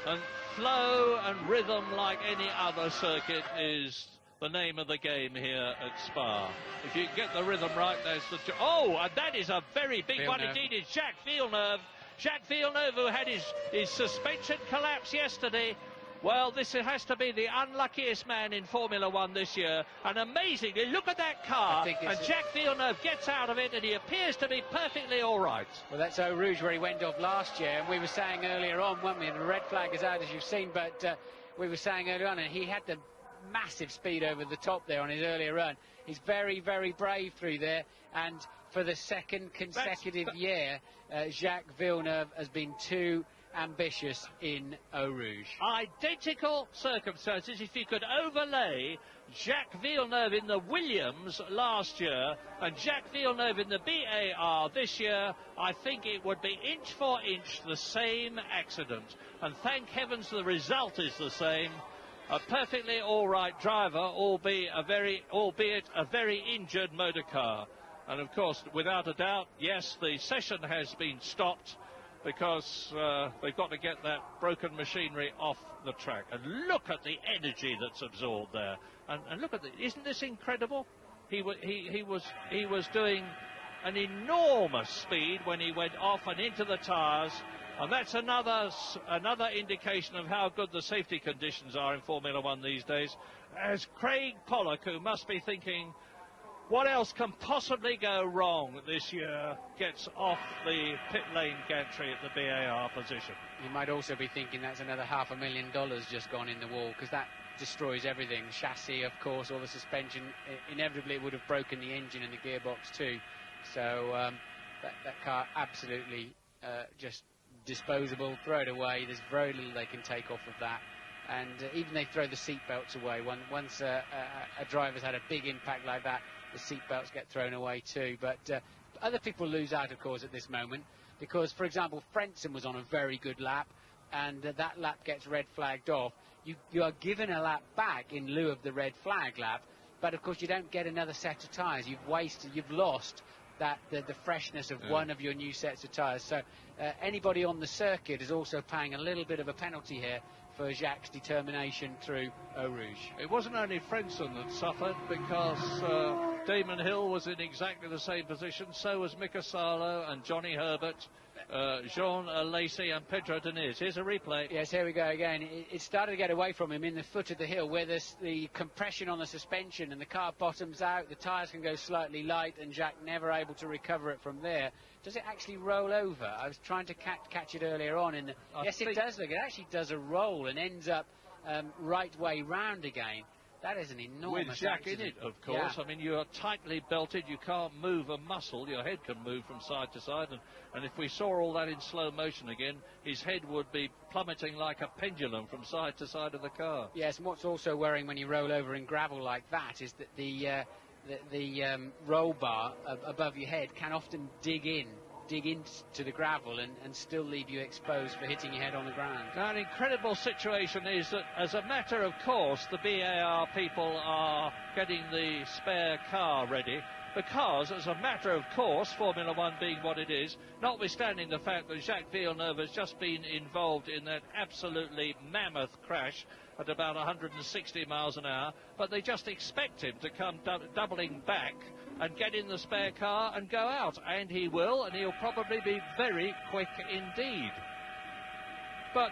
And flow and rhythm, like any other circuit, is the name of the game here at Spa. If you get the rhythm right, there's the... Oh, and that is a very big one indeed. It's Jacques Villeneuve. Jacques Villeneuve, who had his suspension collapse yesterday. Well, this has to be the unluckiest man in Formula One this year. And amazingly, look at that car. And Jacques Villeneuve gets out of it, and he appears to be perfectly all right. Well, that's Eau Rouge where he went off last year. And we were saying earlier on, weren't we? The red flag is out, as you've seen. But we were saying earlier on, and he had the massive speed over the top there on his earlier run. He's very, very brave through there. And for the second consecutive year, Jacques Villeneuve has been too ambitious in Eau Rouge. Identical circumstances. If you could overlay Jacques Villeneuve in the Williams last year and Jacques Villeneuve in the BAR this year, I think it would be inch for inch the same accident. And thank heavens the result is the same. A perfectly all right driver, albeit a very injured motor car. And of course, without a doubt, yes, the session has been stopped because they've got to get that broken machinery off the track. And look at the energy that's absorbed there. And look at the, isn't this incredible? He was doing an enormous speed when he went off and into the tyres. And that's another indication of how good the safety conditions are in Formula One these days. As Craig Pollock, who must be thinking, what else can possibly go wrong this year, gets off the pit lane gantry at the BAR position. You might also be thinking that's another $500,000 just gone in the wall, because that destroys everything. Chassis, of course, all the suspension. Inevitably, it would have broken the engine and the gearbox too. So that car absolutely just disposable. Throw it away. There's very little they can take off of that. And even they throw the seat belts away. Once a driver's had a big impact like that, the seat belts get thrown away too. But other people lose out, of course, at this moment, because, for example, Frentzen was on a very good lap, and that lap gets red flagged off. You are given a lap back in lieu of the red flag lap, but of course you don't get another set of tyres. You've lost the freshness of one of your new sets of tyres. So anybody on the circuit is also paying a little bit of a penalty here for Jacques' determination through Eau Rouge. It wasn't only Frentzen that suffered, because Damon Hill was in exactly the same position. So was Mika Salo and Johnny Herbert, Jean Lacey and Pedro Diniz. Here's a replay. Yes, here we go again. It started to get away from him in the foot of the hill, where the compression on the suspension and the car bottoms out, the tyres can go slightly light, and Jacques never able to recover it from there. Does it actually roll over? I was trying to catch it earlier on. Yes, it does. Look, it actually does a roll and ends up right way round again. That is an enormous with Jacques accident. in it, of course. Yeah. I mean, you are tightly belted. You can't move a muscle. Your head can move from side to side. And if we saw all that in slow motion again, his head would be plummeting like a pendulum from side to side of the car. Yes, and what's also worrying when you roll over in gravel like that is that the roll bar above your head can often dig into the gravel and still leave you exposed for hitting your head on the ground. Now, an incredible situation is that, as a matter of course, the BAR people are getting the spare car ready, because, as a matter of course, Formula One being what it is, notwithstanding the fact that Jacques Villeneuve has just been involved in that absolutely mammoth crash at about 160 miles an hour, but they just expect him to come doubling back and get in the spare car and go out. And he will, and he'll probably be very quick indeed. But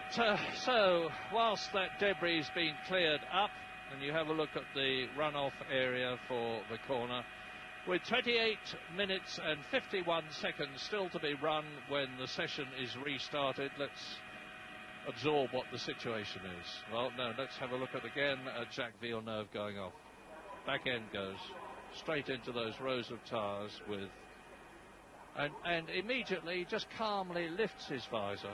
so, whilst that debris is being cleared up, and you have a look at the runoff area for the corner, with 28 minutes and 51 seconds still to be run when the session is restarted, let's absorb what the situation is. Well, no, let's have a look at Jacques Villeneuve going off. Back end goes straight into those rows of tyres with... And immediately just calmly lifts his visor,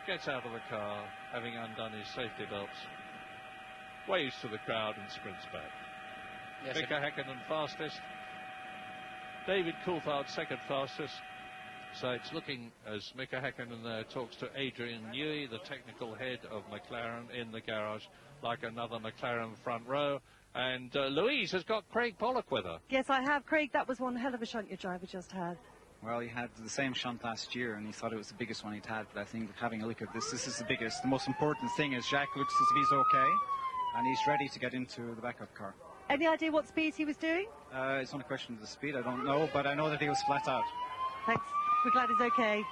gets out of the car, having undone his safety belts, waves to the crowd and sprints back. Yes, Mika Häkkinen fastest. David Coulthard second fastest. So it's looking, as Mika Häkkinen there talks to Adrian Newey, the technical head of McLaren in the garage, like another McLaren front row. And Louise has got Craig Pollock with her. Yes, I have. Craig, that was one hell of a shunt your driver just had. Well, he had the same shunt last year, and he thought it was the biggest one he'd had. But I think having a look at this is the biggest. The most important thing is Jacques looks as if he's okay, and he's ready to get into the backup car. Any idea what speeds he was doing? It's not a question of the speed, I don't know, but I know that he was flat out. Thanks. We're glad he's okay.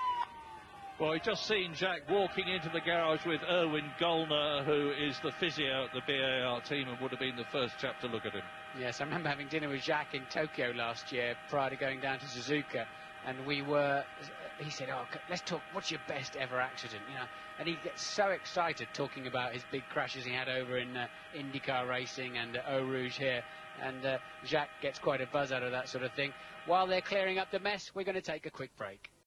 Well, we've just seen Jack walking into the garage with Erwin Gollner, who is the physio at the BAR team and would have been the first chap to look at him. Yes, I remember having dinner with Jacques in Tokyo last year prior to going down to Suzuka, and he said, oh, let's talk, what's your best ever accident, you know? And he gets so excited talking about his big crashes he had over in IndyCar racing and Eau Rouge here, and Jacques gets quite a buzz out of that sort of thing. While they're clearing up the mess, we're going to take a quick break.